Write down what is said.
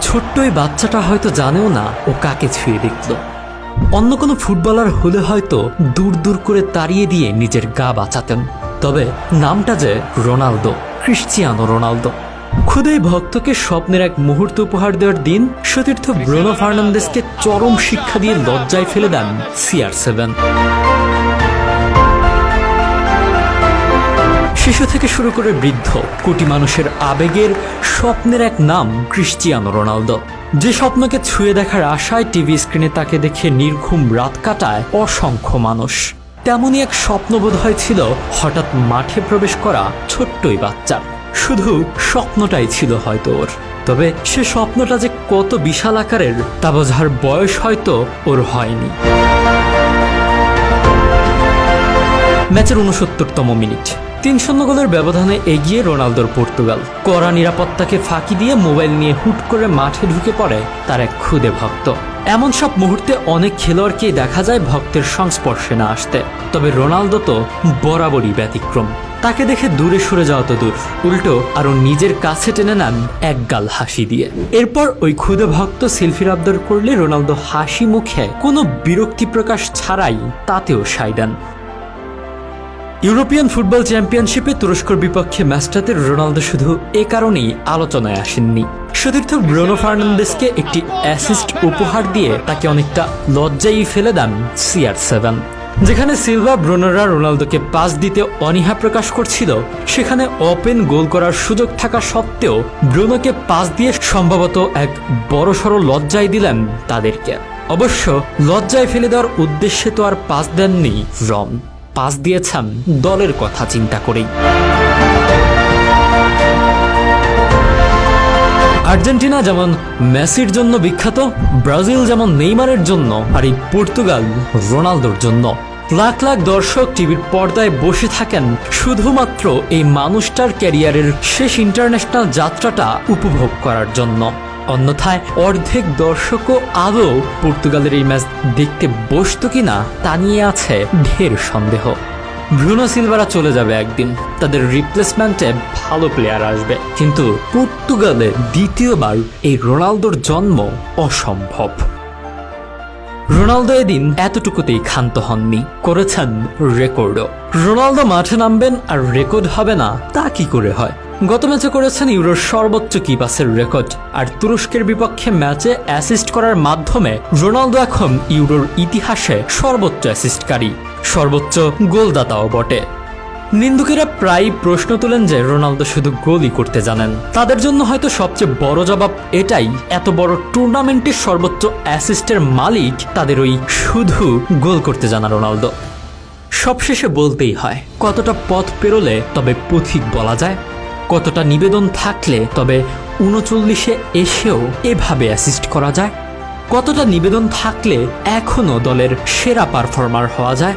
ছোট্ট ওই বাচ্চাটা হয়তো জানেও না ও কাকে ছুঁয়ে দেখল। অন্য কোনো ফুটবলার হলে হয়তো দূর দূর করে তাড়িয়ে দিয়ে নিজের গা বাঁচাতেন, তবে নামটা যে রোনালদো, ক্রিশ্চিয়ানো রোনালদো। খুদেই ভক্তকে স্বপ্নের এক মুহূর্ত উপহার দেওয়ার দিন সতীর্থ ব্রুনো ফার্নান্দেজকে চরম শিক্ষা দিয়ে লজ্জায় ফেলে দেন CR7। শিশু থেকে শুরু করে বৃদ্ধ, কোটি মানুষের আবেগের স্বপ্নের এক নাম ক্রিশ্চিয়ানো রোনালদো। যে স্বপ্নকে ছুঁয়ে দেখার আশায় টিভি স্ক্রিনে তাকে দেখে নির্ঘুম রাত কাটায় অসংখ্য মানুষ, তেমনই এক স্বপ্ন বোধহয় ছিল হঠাৎ মাঠে প্রবেশ করা ছোট্টই বাচ্চার। শুধু স্বপ্নটাই ছিল হয়তো ওর, তবে সে স্বপ্নটা যে কত বিশাল আকারের তা বোঝার বয়স হয়তো ওর হয়নি। ম্যাচের 69তম মিনিট, 3-0 গোলের ব্যবধানে এগিয়ে রোনালদোর পর্তুগাল। কড়া নিরাপত্তাকে ফাঁকি দিয়ে মোবাইল নিয়ে হুট করে মাঠে ঢুকে পড়ে তার এক ক্ষুদে ভক্ত। এমন সব মুহূর্তে অনেক খেলোয়াড়কেই দেখা যায় ভক্তের সংস্পর্শে না আসতে, তবে রোনালদো তো বরাবরই ব্যতিক্রম। তাকে দেখে দূরে সরে যাওয়া তো দূর, উল্টো আরো নিজের কাছে টেনে নেন একগাল হাসি দিয়ে। এরপর ওই ক্ষুদে ভক্ত সেলফির আবদার করলে রোনালদো হাসি মুখে কোনো বিরক্তি প্রকাশ ছাড়াই তাতেও সায় দেন। ইউরোপিয়ান ফুটবল চ্যাম্পিয়নশিপে তুরস্কর বিপক্ষে ম্যাচটাতে রোনালদো শুধু এ কারণেই আলোচনায় আসেননি। সতীর্থ ব্রুনো ফার্নান্দেজকে একটি অ্যাসিস্ট উপহার দিয়ে তাকে অনেকটা লজ্জায় ফেলে দেন CR7। যেখানে সিলভা ব্রুনোরা রোনালদোকে পাস দিতে অনীহা প্রকাশ করছিল, সেখানে ওপেন গোল করার সুযোগ থাকা সত্ত্বেও ব্রুনোকে পাস দিয়ে সম্ভবত এক বড়সড় লজ্জায় দিলেন তাদেরকে। অবশ্য লজ্জায় ফেলে দেওয়ার উদ্দেশ্যে তো আর পাস দেননি রন, পাস দিয়েছেন দলের কথা চিন্তা করেই। আর্জেন্টিনা যেমন মেসির জন্য বিখ্যাত, ব্রাজিল যেমন নেইমারের জন্য, আর এই পর্তুগাল রোনালদোর জন্য। লাখ লাখ দর্শক টিভির পর্দায় বসে থাকেন শুধুমাত্র এই মানুষটার ক্যারিয়ারের শেষ ইন্টারন্যাশনাল যাত্রাটা উপভোগ করার জন্য। অন্যথায় অর্ধেক দর্শকও আদৌ পর্তুগালের এই ম্যাচ দেখতে বসতো কিনা তা নিয়ে আছে ঢের সন্দেহ। ব্রুনো সিলভারা চলে যাবে একদিন, তাদের রিপ্লেসমেন্টে ভালো প্লেয়ার আসবে, কিন্তু পর্তুগালে দ্বিতীয়বার এই রোনালদোর জন্ম অসম্ভব। রোনালদো এদিন এতটুকুতেই ক্ষান্ত হননি, করেছেন রেকর্ডও। রোনালদো মাঠে নামবেন আর রেকর্ড হবে না তা কি করে হয়? গত ম্যাচে করেছেন ইউরোর সর্বোচ্চ কি পাসের রেকর্ড, আর তুরস্কের বিপক্ষে ম্যাচে অ্যাসিস্ট করার মাধ্যমে রোনালদো এখন ইউরোর ইতিহাসে সর্বোচ্চ অ্যাসিস্টকারী, সর্বোচ্চ গোলদাতাও বটে। নিন্দুকেরা প্রায় প্রশ্ন তোলেন যে রোনালদো শুধু গোলই করতে জানেন। তাদের জন্য হয়তো সবচেয়ে বড় জবাব এটাই, এত বড় টুর্নামেন্টের সর্বোচ্চ অ্যাসিস্টের মালিক তাদের ওই শুধু গোল করতে জানা রোনালদো। সবশেষে বলতেই হয়, কতটা পথ পেরোলে তবে পথিক বলা যায়, কতটা নিবেদন থাকলে তবে 39-এ এসেও এভাবে অ্যাসিস্ট করা যায়, কতটা নিবেদন থাকলে এখনো দলের সেরা পারফর্মার হওয়া যায়।